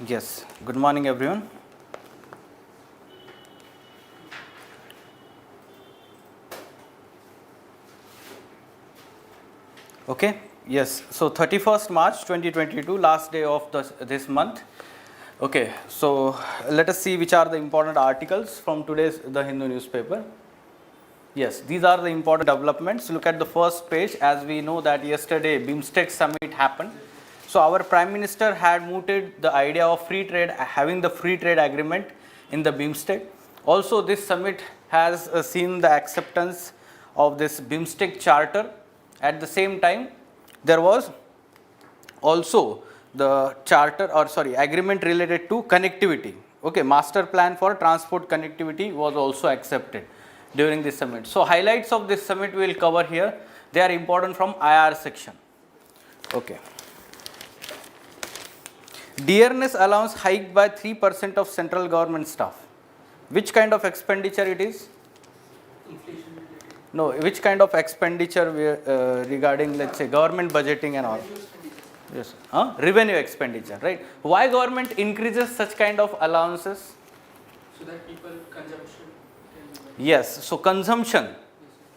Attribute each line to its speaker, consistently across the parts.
Speaker 1: Yes, good morning everyone. Okay, yes, so 31st March 2022, last day of this month. Okay, so let us see which are the important articles from today's The Hindu newspaper. Yes, these are the important developments. Look at the first page. As we know that yesterday BIMSTEC summit happened. So our Prime Minister had mooted the idea of free trade, having the free trade agreement in the BIMSTEC. Also, this summit has seen the acceptance of this BIMSTEC charter. At the same time, there was also the agreement related to connectivity. Okay, master plan for transport connectivity was also accepted during this summit. So highlights of this summit we will cover here. They are important from IR section. Okay. Dearness allowance hiked by 3% of central government staff. Which kind of expenditure it is?
Speaker 2: Inflation.
Speaker 1: No, which kind of expenditure regarding, let's say, government budgeting and all? Yes, revenue expenditure, right? Why government increases such kind of allowances?
Speaker 2: So that people consumption.
Speaker 1: Yes, so consumption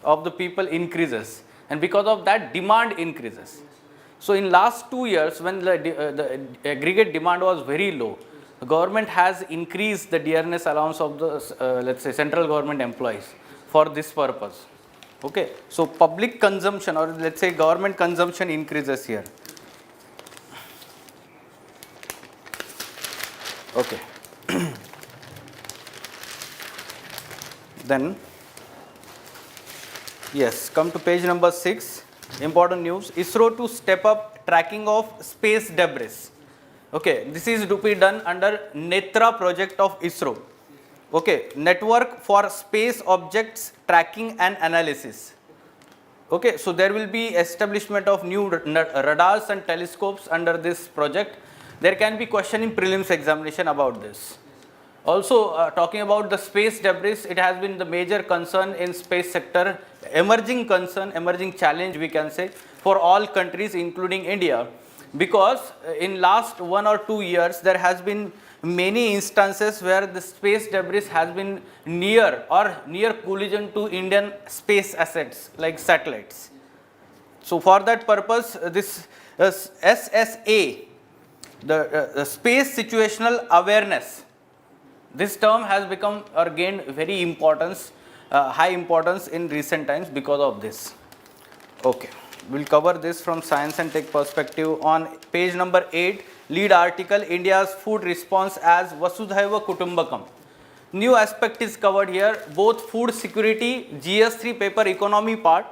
Speaker 1: of the people increases, and because of that demand increases. So in last 2 years, when the aggregate demand was very low, the government has increased the dearness allowance of the let's say central government employees for this purpose. Okay, so public consumption, or let's say government consumption, increases here. Okay. Then, yes, come to page number 6. Important news: Isro to step up tracking of space debris. Okay, this is to be done under Netra project of Isro. Okay, network for space objects tracking and analysis. Okay, so there will be establishment of new radars and telescopes under this project. There can be question in prelims examination about this. Also, talking about the space debris, it has been the major concern in space sector, emerging concern, emerging challenge we can say for all countries including India, because in last 1 or 2 years there has been many instances where the space debris has been near collision to Indian space assets like satellites. So for that purpose, this SSA, the space situational awareness, this term has become or gained very importance, high importance in recent times because of this. Okay, we'll cover this from science and tech perspective. On page number 8, lead article, India's food response as Vasudhaiva Kutumbakam. New aspect is covered here, both food security, GS3 paper economy part.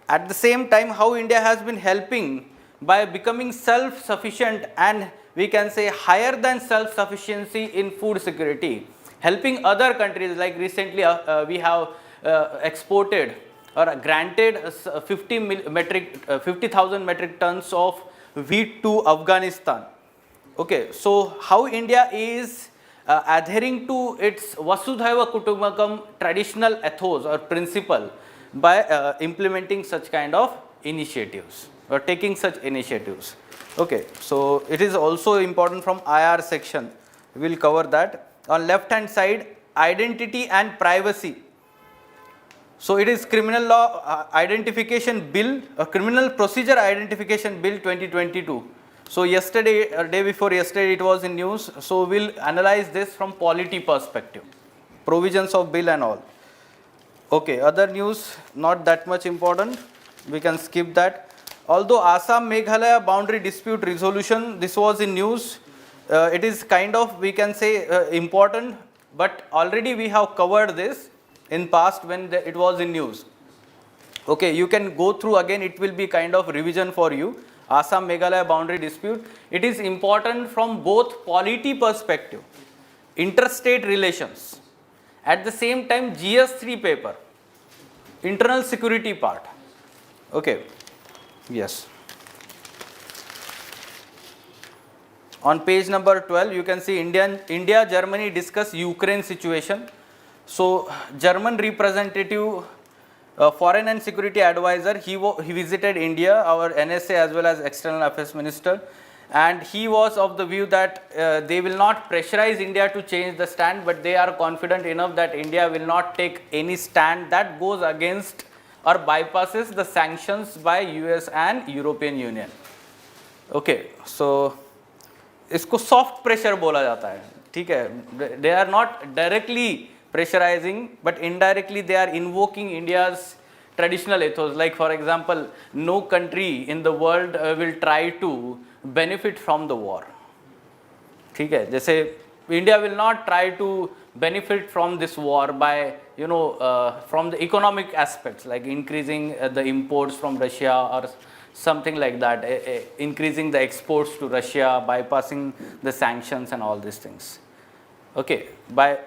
Speaker 1: At the same time, how India has been helping by becoming self-sufficient, and we can say higher than self-sufficiency in food security, helping other countries. Like recently we have exported or granted 50,000 metric tons of wheat to Afghanistan. Okay, so how India is adhering to its Vasudhaiva Kutumbakam traditional ethos or principle by implementing such kind of initiatives or taking such initiatives. Okay, so it is also important from IR section. We will cover that. On left hand side, identity and privacy. So it is criminal law identification bill, criminal procedure identification bill 2022. So yesterday or day before yesterday it was in news. So we'll analyze this from polity perspective, provisions of bill and all. Okay, other news not that much important, we can skip that. Although Assam Meghalaya boundary dispute resolution, this was in news. It is kind of, we can say, important, but already we have covered this in past when it was in news. Okay, you can go through again, it will be kind of revision for you. Assam Meghalaya boundary dispute, it is important from both polity perspective, interstate relations, at the same time GS3 paper, internal security part. Okay, yes. On page number 12, you can see India, Germany discuss Ukraine situation. So German representative, foreign and security advisor, he visited India, our NSA as well as external affairs minister, and he was of the view that they will not pressurize India to change the stand, but they are confident enough that India will not take any stand that goes against or bypasses the sanctions by US and European Union. Okay, so इसको soft pressure बोला जाता है, ठीक है. They are not directly pressurizing, but indirectly they are invoking India's traditional ethos. Like for example, no country in the world will try to benefit from the war. ठीक है, जैसे India will not try to benefit from this war by from the economic aspects, like increasing the imports from Russia or something like that, increasing the exports to Russia, bypassing the sanctions and all these things. Okay, by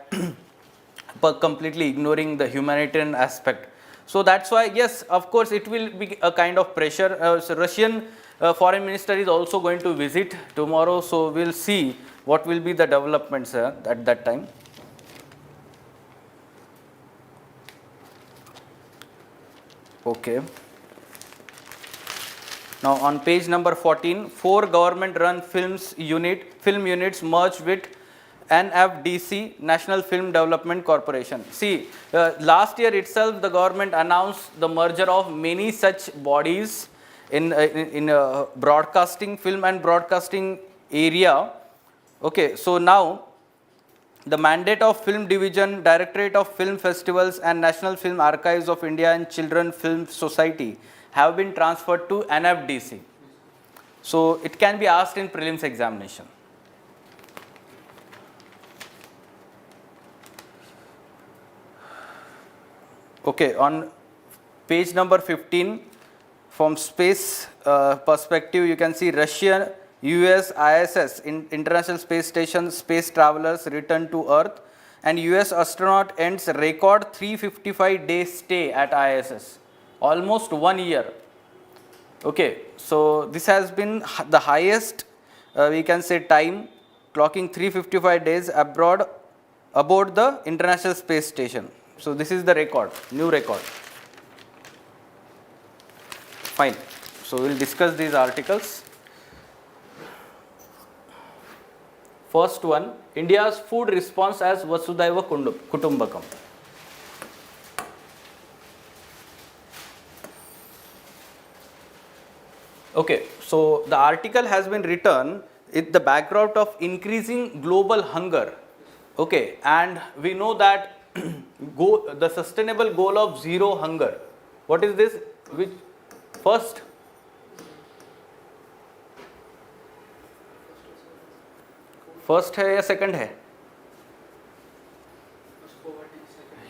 Speaker 1: completely ignoring the humanitarian aspect. So that's why, yes, of course, it will be a kind of pressure. So Russian foreign minister is also going to visit tomorrow, so we'll see what will be the developments at that time. Okay. Now on page number 14, 4 government-run film units merged with NFDC, National Film Development Corporation. See, last year itself, the government announced the merger of many such bodies in broadcasting, film and broadcasting area. Okay, so now the mandate of Film Division, Directorate of Film Festivals and National Film Archives of India and Children Film Society have been transferred to NFDC. So it can be asked in prelims examination. Okay, on page number 15, from space perspective, you can see Russia, US, ISS, International Space Station, space travelers return to Earth, and US astronaut ends record 355-day stay at ISS, almost 1 year. Okay, so this has been the highest, we can say, time, clocking 355 days aboard the International Space Station. So this is the record, new record. Fine. So we'll discuss these articles. First one, India's food response as Vasudhaiva Kutumbakam. Okay, so the article has been written in the background of increasing global hunger. Okay, and we know that the sustainable goal of zero hunger. What is this? Which first? First है या second है?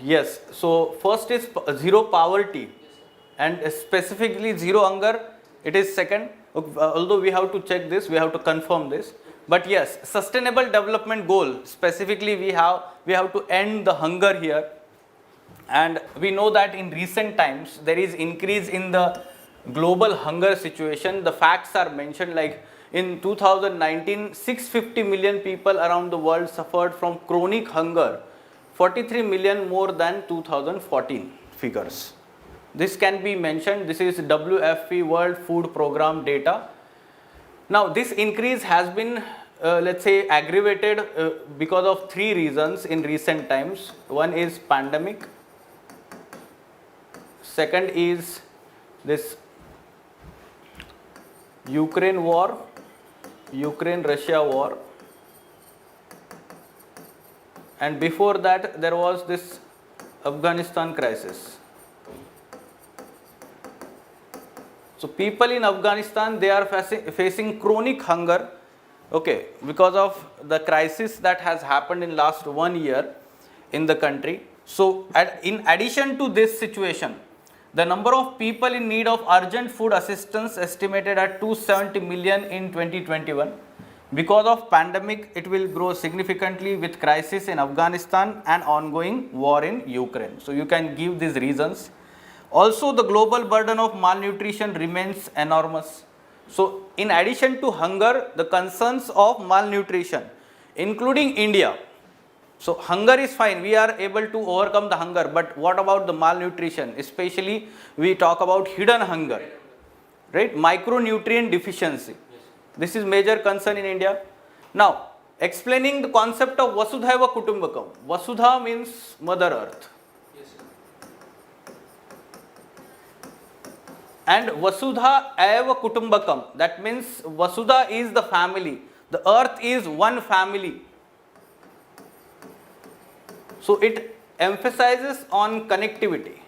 Speaker 1: Yes. So first is zero poverty, and specifically zero hunger. It is second. Although we have to check this, we have to confirm this. But yes, sustainable development goal, specifically we have to end the hunger here. And we know that in recent times there is increase in the global hunger situation. The facts are mentioned, like in 2019, 650 million people around the world suffered from chronic hunger, 43 million more than 2014 figures. This can be mentioned. This is WFP, World Food Program data. Now this increase has been let's say aggravated because of 3 reasons in recent times. One is pandemic, second is this Ukraine war, Ukraine-Russia war, and before that there was this Afghanistan crisis. So people in Afghanistan, they are facing chronic hunger, okay, because of the crisis that has happened in last 1 year in the country. So in addition to this situation, the number of people in need of urgent food assistance estimated at 270 million in 2021. Because of pandemic, it will grow significantly with crisis in Afghanistan and ongoing war in Ukraine. So you can give these reasons. Also, the global burden of malnutrition remains enormous. So in addition to hunger, the concerns of malnutrition, including India. So hunger is fine, we are able to overcome the hunger, but what about the malnutrition? Especially we talk about hidden hunger, right? Micronutrient deficiency. This is major concern in India. Now, explaining the concept of Vasudhaiva Kutumbakam. Vasudha means Mother Earth.
Speaker 2: Yes, sir.
Speaker 1: And Vasudha Eva Kutumbakam. That means Vasudha is the family. The earth is one family. So it emphasizes on connectivity.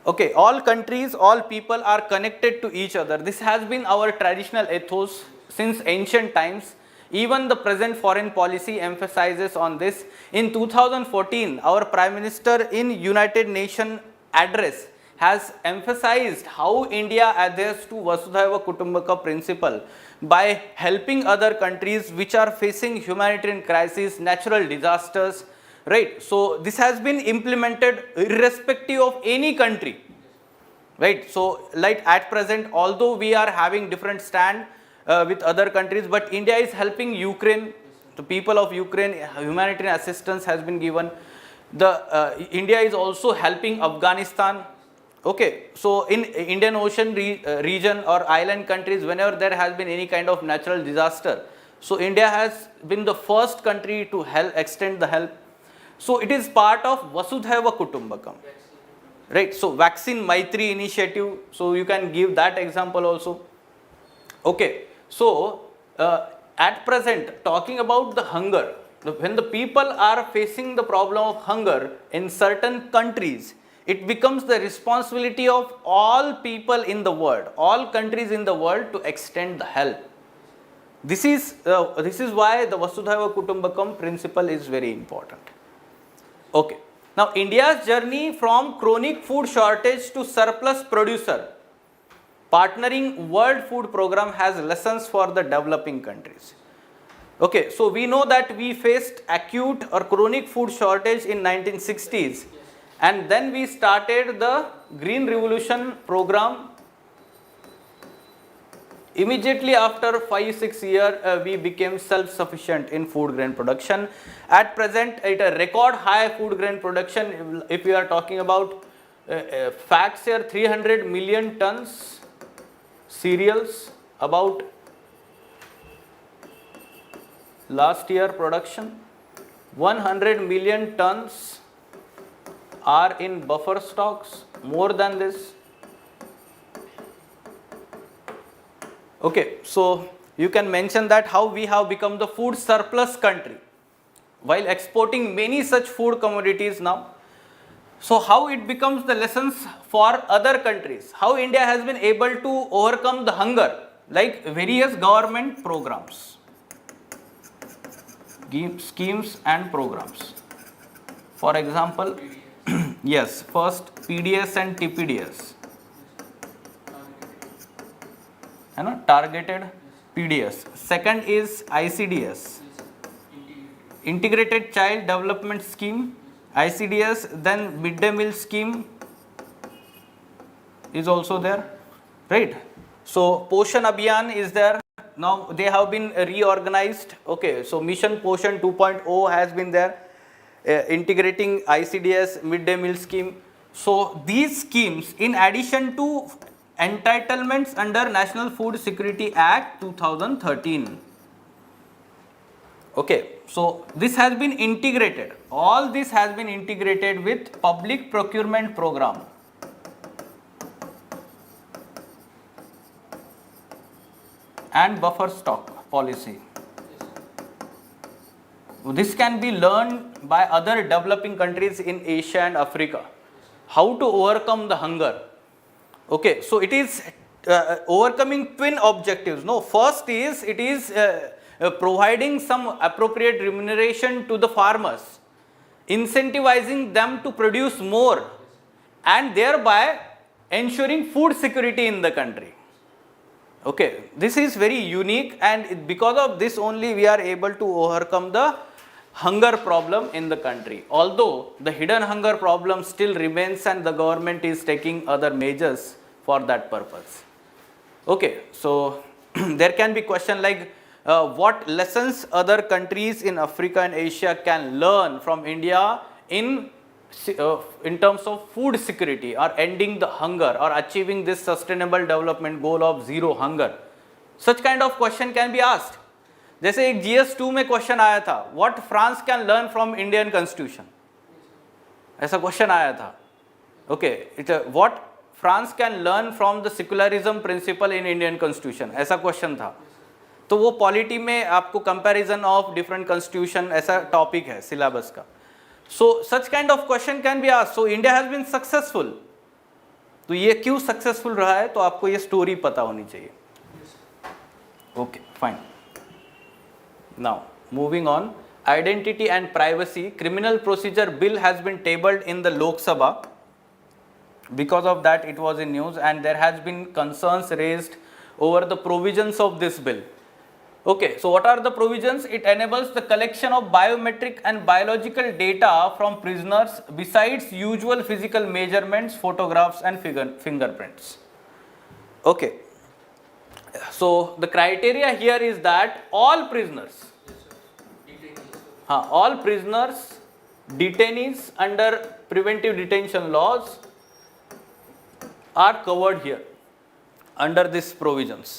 Speaker 1: Okay, all countries, all people are connected to each other. This has been our traditional ethos since ancient times. Even the present foreign policy emphasizes on this. In 2014, our Prime Minister in United Nations address has emphasized how India adheres to Vasudhaiva Kutumbaka principle by helping other countries which are facing humanitarian crises, natural disasters, right? So this has been implemented irrespective of any country, right? So like at present, although we are having different stand with other countries, but India is helping Ukraine, the people of Ukraine, humanitarian assistance has been given. India is also helping Afghanistan. Okay, so in Indian Ocean region or island countries, whenever there has been any kind of natural disaster, so India has been the first country to help, extend the help. So it is part of Vasudhaiva Kutumbakam, right? So vaccine Maitri initiative, so you can give that example also. Okay, so at present, talking about the hunger, when the people are facing the problem of hunger in certain countries, it becomes the responsibility of all people in the world, all countries in the world to extend the help. This is why the Vasudhaiva Kutumbakam principle is very important. Okay. Now, India's journey from chronic food shortage to surplus producer, partnering World Food Program has lessons for the developing countries. Okay, so we know that we faced acute or chronic food shortage in 1960s. And then we started the Green Revolution program. Immediately after 5-6 years, we became self-sufficient in food grain production. At present, at a record high food grain production, if we are talking about facts here, 300 million tons cereals, about last year production, 100 million tons are in buffer stocks, more than this. Okay, so you can mention that how we have become the food surplus country while exporting many such food commodities now. So how it becomes the lessons for other countries, how India has been able to overcome the hunger, like various government programs, schemes and programs. For example, yes, first PDS and TPDS, targeted PDS. Second is ICDS, Integrated Child Development Scheme, ICDS. Then midday meal scheme is also there, right? So Poshan Abhiyan is there. Now they have been reorganized. Okay, so Mission Poshan 2.0 has been there. Integrating ICDS, midday meal scheme. So these schemes, in addition to entitlements under National Food Security Act 2013. Okay, so this has been integrated. All this has been integrated with public procurement program. And buffer stock policy. This can be learned by other developing countries in Asia and Africa. How to overcome the hunger. Okay, so it is overcoming twin objectives. No, first is it is providing some appropriate remuneration to the farmers, incentivizing them to produce more, and thereby ensuring food security in the country. Okay, this is very unique, and because of this only we are able to overcome the hunger problem in the country. Although the hidden hunger problem still remains and the government is taking other measures for that purpose. Okay, so there can be question like what lessons other countries in Africa and Asia can learn from India in terms of food security or ending the hunger or achieving this sustainable development goal of zero hunger. Such kind of question can be asked. जैसे एक GS2 में question आया था, what France can learn from Indian Constitution, ऐसा question आया था. Okay, what France can learn from the secularism principle in Indian Constitution, ऐसा question था. तो वो पॉलिटी में आपको कंपैरिजन ऑफ डिफरेंट कॉन्स्टिट्यूशन ऐसा टॉपिक है सिलेबस का. So such kind of question can be asked. So India has been successful. तो ये क्यों सक्सेसफुल रहा है, तो आपको ये स्टोरी पता होनी चाहिए. Okay fine. Now moving on, identity and privacy criminal procedure bill has been tabled in the Lok Sabha. Because of that it was in news, and there has been concerns raised over the provisions of this bill. Okay, so what are the provisions? It enables the collection of biometric and biological data from prisoners besides usual physical measurements, photographs and fingerprints. Okay, so the criteria here is that all prisoners, all prisoners, detainees under preventive detention laws are covered here under these provisions.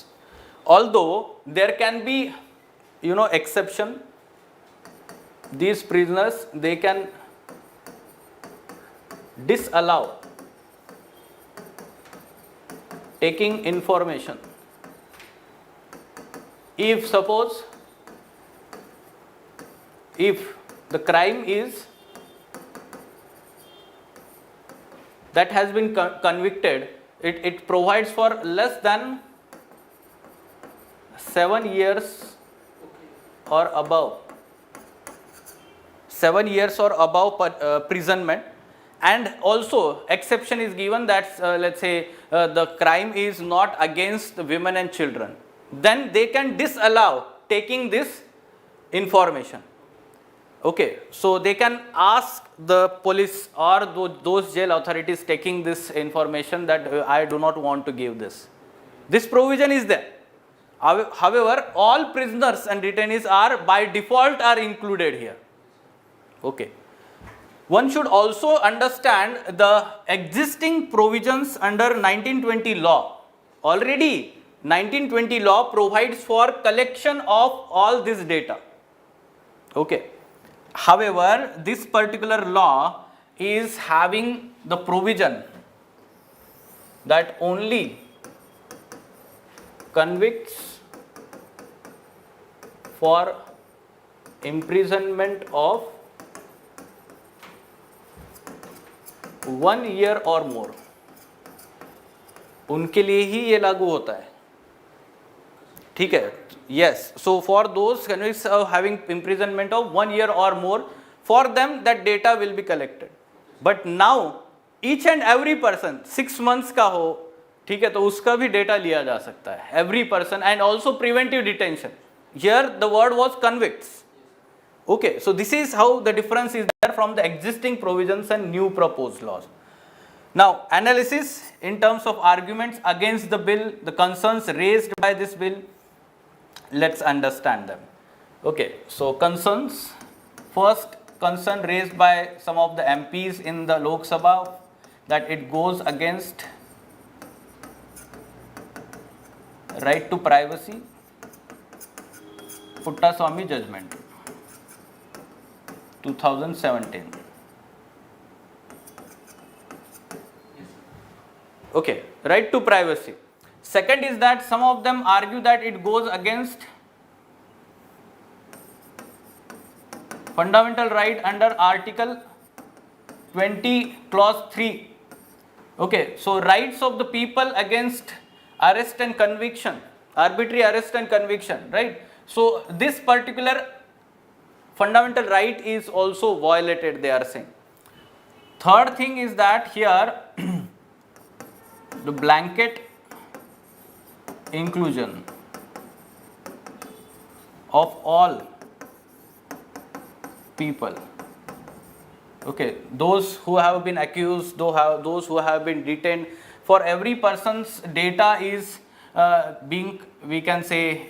Speaker 1: Although there can be, exception. These prisoners, they can disallow taking information. If suppose, if the crime is that has been convicted, it provides for less than 7 years or above. 7 years or above imprisonment, and also exception is given that let's say the crime is not against women and children, then they can disallow taking this information. Okay, so they can ask the police or those jail authorities taking this information that I do not want to give this. This provision is there. However, all prisoners and detainees are by default are included here. Okay. One should also understand the existing provisions under 1920 law. Already 1920 law provides for collection of all this data. Okay. However, this particular law is having the provision that only convicts for imprisonment of 1 year or more, उनके लिए ही ये लागू होता है. ठीक है. Yes, so for those convicts of having imprisonment of 1 year or more, for them that data will be collected. But now each and every person 6 months का हो, ठीक है, तो उसका भी data लिया जा सकता है. Every person, and also preventive detention. Here the word was convicts. Okay, so this is how the difference is there from the existing provisions and new proposed laws. Now analysis in terms of arguments against the bill, the concerns raised by this bill. Let's understand them. Okay, so concerns. First concern raised by some of the MPs in the Lok Sabha, that it goes against right to privacy, Puttaswamy judgment, 2017. Okay, right to privacy. Second is that some of them argue that it goes against fundamental right under Article 20 Clause 3. Okay, so rights of the people against arrest and conviction, arbitrary arrest and conviction, right? So this particular fundamental right is also violated, they are saying. Third thing is that here the blanket inclusion of all people. Okay, those who have been accused, those who have been detained, for every person's data is being, we can say,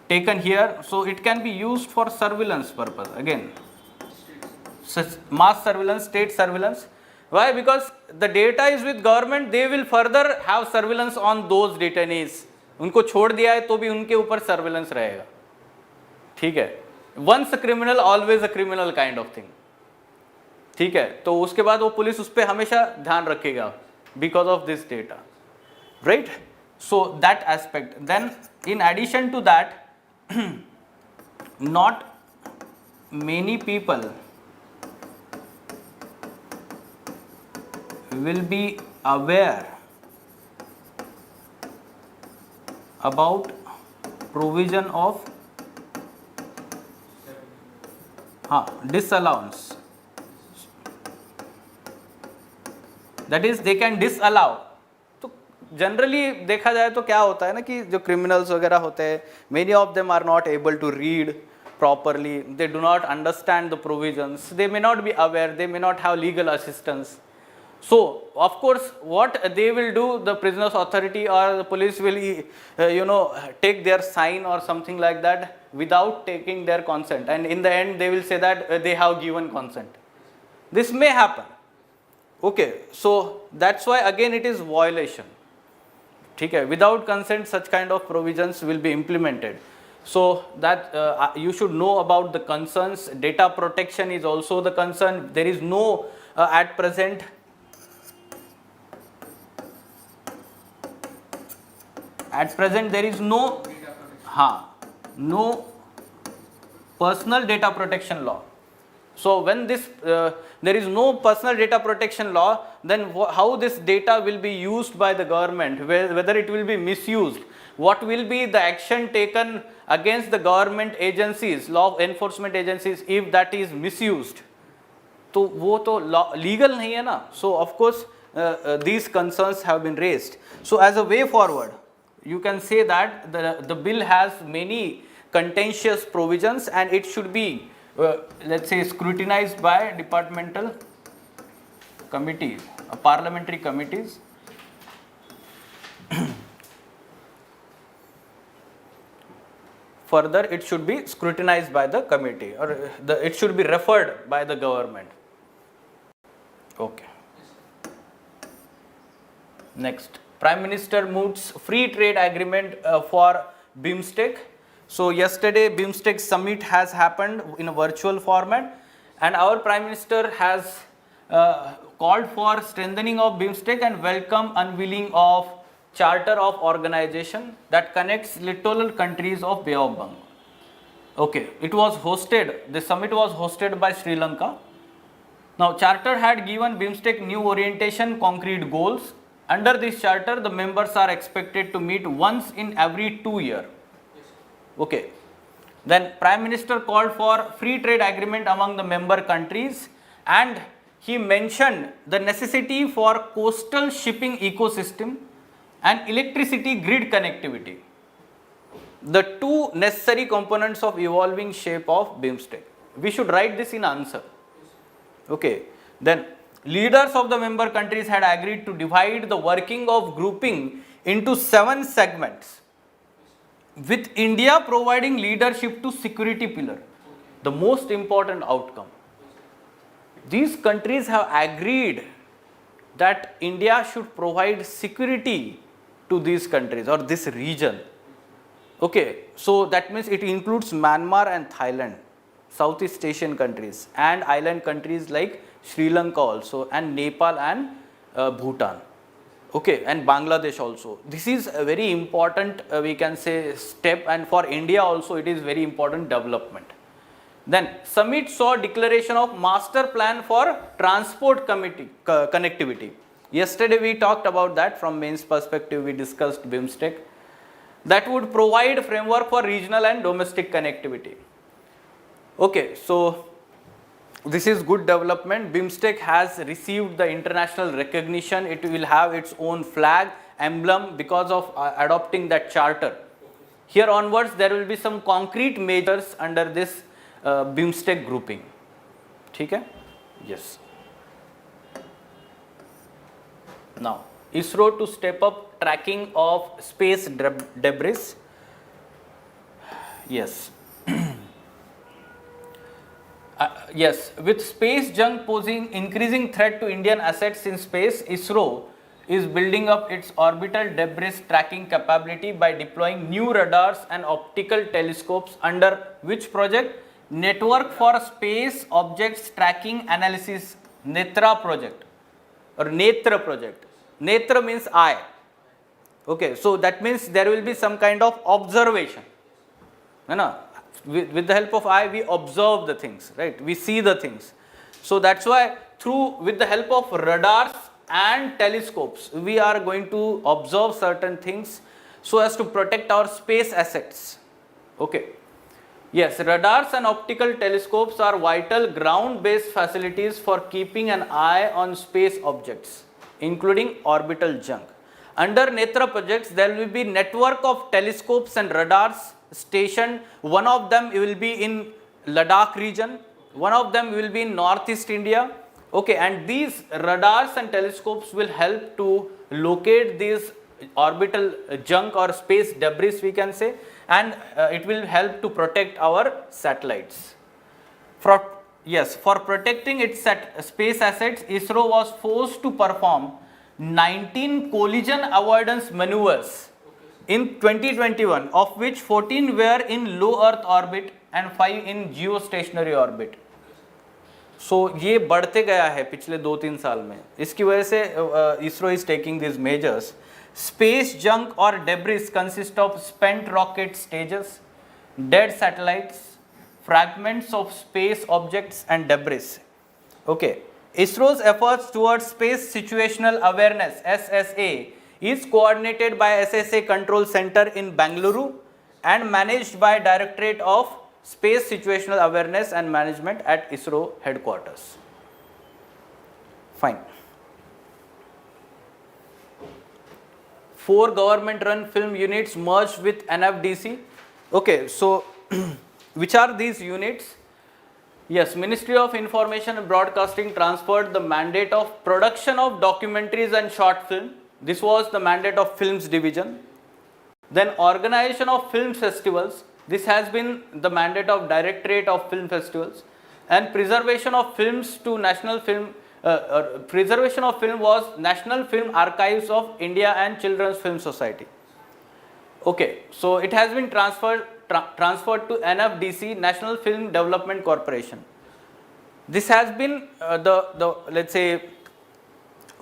Speaker 1: taken here, so it can be used for surveillance purpose. Again, mass surveillance, state surveillance. Why? Because the data is with government, they will further have surveillance on those detainees. उनको छोड़ दिया है तो भी उनके ऊपर surveillance रहेगा, ठीक है। Once criminal always a criminal kind of thing, ठीक है। तो उसके बाद वो पुलिस उस पर हमेशा ध्यान रखेगा because of this data, right. So that aspect, then in addition to that, not many people will be aware about provision of disallowance, that is they can disallow. तो जनरली देखा जाए तो क्या होता है ना कि जो क्रिमिनल्स वगैरह होते हैं, many of them are not able to read properly, they do not understand the provisions, they may not be aware, they may not have legal assistance. So of course what they will do, the prisoners authority or the police will take their sign or something like that without taking their consent, and in the end they will say that they have given consent. This may happen, okay. So that's why again it is violation, ठीक है. Without consent such kind of provisions will be implemented. So that you should know about the concerns. Data protection is also the concern. There is no at present there is no no personal data protection law. So when this there is no personal data protection law, then how this data will be used by the government, whether it will be misused, what will be the action taken against the government agencies, law enforcement agencies, if that is misused. तो वो तो legal नहीं है ना. So of course these concerns have been raised. So as a way forward, you can say that the bill has many contentious provisions and it should be let's say scrutinized by departmental committees, parliamentary committees. Further, it should be scrutinized by the committee, or it should be referred by the government. Okay. Next, Prime Minister moots free trade agreement for BIMSTEC. So yesterday BIMSTEC summit has happened in a virtual format, and our Prime Minister has called for strengthening of BIMSTEC and welcome unveiling of Charter of Organization that connects littoral countries of Bay of Bengal. Okay, it was hosted, the summit was hosted by Sri Lanka. Now, Charter had given BIMSTEC new orientation, concrete goals. Under this charter, the members are expected to meet once in every 2 years. Okay. Then Prime Minister called for free trade agreement among the member countries, and he mentioned the necessity for coastal shipping ecosystem and electricity grid connectivity, the two necessary components of evolving shape of BIMSTEC. We should write this in answer. Okay. Then leaders of the member countries had agreed to divide the working of grouping into 7 segments, with India providing leadership to security pillar, the most important outcome. These countries have agreed that India should provide security to these countries or this region. Okay, so that means it includes Myanmar and Thailand, Southeast Asian countries, and island countries like Sri Lanka also, and Nepal and Bhutan. Okay, and Bangladesh also. This is a very important we can say step, and for India also it is very important development. Then summit saw declaration of master plan for transport connectivity. Yesterday we talked about that. From mains perspective we discussed BIMSTEC. That would provide framework for regional and domestic connectivity. Okay, so this is good development. BIMSTEC has received the international recognition. It will have its own flag, emblem because of adopting that charter. Here onwards there will be some concrete measures under this BIMSTEC grouping. ठीक है? Yes. Now, ISRO to step up tracking of space debris. Yes. Yes, with space junk posing increasing threat to Indian assets in space, ISRO is building up its orbital debris tracking capability by deploying new radars and optical telescopes under which project? Network for Space Objects Tracking Analysis, NETRA project or Netra project. Netra means eye. Okay, so that means there will be some kind of observation. With the help of eye, we observe the things, right? We see the things. So that's why with the help of radars and telescopes, we are going to observe certain things so as to protect our space assets. Okay. Yes, radars and optical telescopes are vital ground-based facilities for keeping an eye on space objects, including orbital junk. Under Netra projects, there will be network of telescopes and radars stationed. One of them will be in Ladakh region, one of them will be in Northeast India. Okay, and these radars and telescopes will help to locate these orbital junk or space debris, we can say, and it will help to protect our satellites. For protecting its space assets, ISRO was forced to perform 19 collision avoidance maneuvers in 2021, of which 14 were in low Earth orbit and 5 in geostationary orbit. So ये बढ़ते गया है पिछले 2-3 साल में. इसकी वजह से ISRO is taking these measures. Space junk or debris consist of spent rocket stages, dead satellites, fragments of space objects and debris. Okay. ISRO's efforts towards space situational awareness (SSA) is coordinated by SSA Control Center in Bangalore and managed by Directorate of Space Situational Awareness and Management at ISRO headquarters. Fine. 4 government-run film units merged with NFDC. Okay, so which are these units? Yes, Ministry of Information and Broadcasting transferred the mandate of production of documentaries and short film. This was the mandate of Films Division. Then organization of film festivals. This has been the mandate of Directorate of Film Festivals. And preservation of films to National Film. Preservation of film was National Film Archives of India and Children's Film Society. Okay, so it has been transferred to NFDC, National Film Development Corporation. This has been the let's say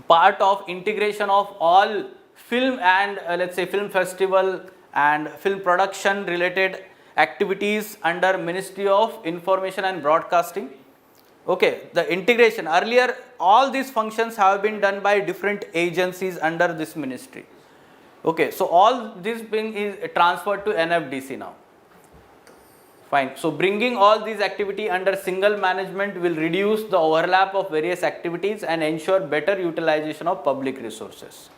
Speaker 1: part of integration of all film and let's say film festival and film production related activities under Ministry of Information and Broadcasting. Okay, the integration, earlier all these functions have been done by different agencies under this ministry. Okay, so all this being is transferred to NFDC now. Fine, so bringing all these activity under single management will reduce the overlap of various activities and ensure better utilization of public resources.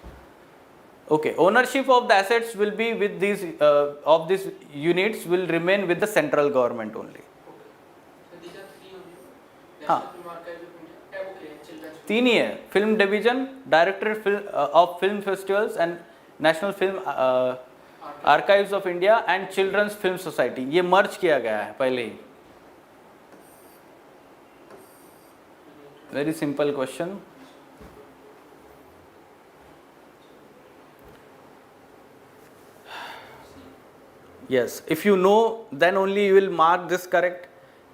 Speaker 1: Okay, ownership of the assets will be with these of these units will remain with the central government only. हाँ, तीन ही है, film division, directorate of film festivals and national film archives of India and children's film society. ये merge किया गया है पहले ही. Very simple question. Yes, if you know, then only you will mark this correct,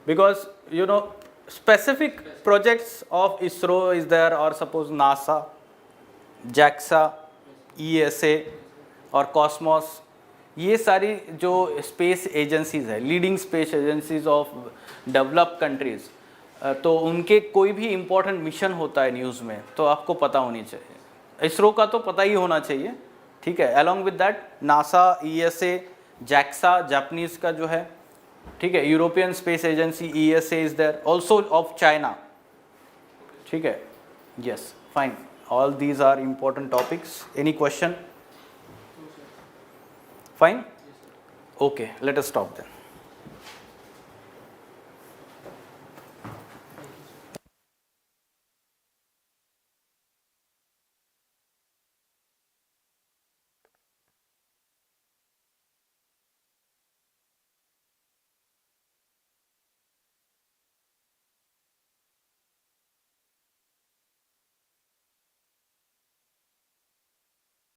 Speaker 1: because you know specific projects of ISRO is there, or suppose NASA, JAXA, ESA और Cosmos, ये सारी जो स्पेस एजेंसीज है, leading space agencies of developed countries, तो उनके कोई भी important mission होता है न्यूज़ में तो आपको पता होनी चाहिए. इसरो का तो पता ही होना चाहिए, ठीक है. Along with that NASA, ESA, JAXA Japanese का जो है, ठीक है. European space agency ESA is there, also of China, ठीक है. Yes, fine. All these are important topics. Any question? Fine? Okay, let us stop then.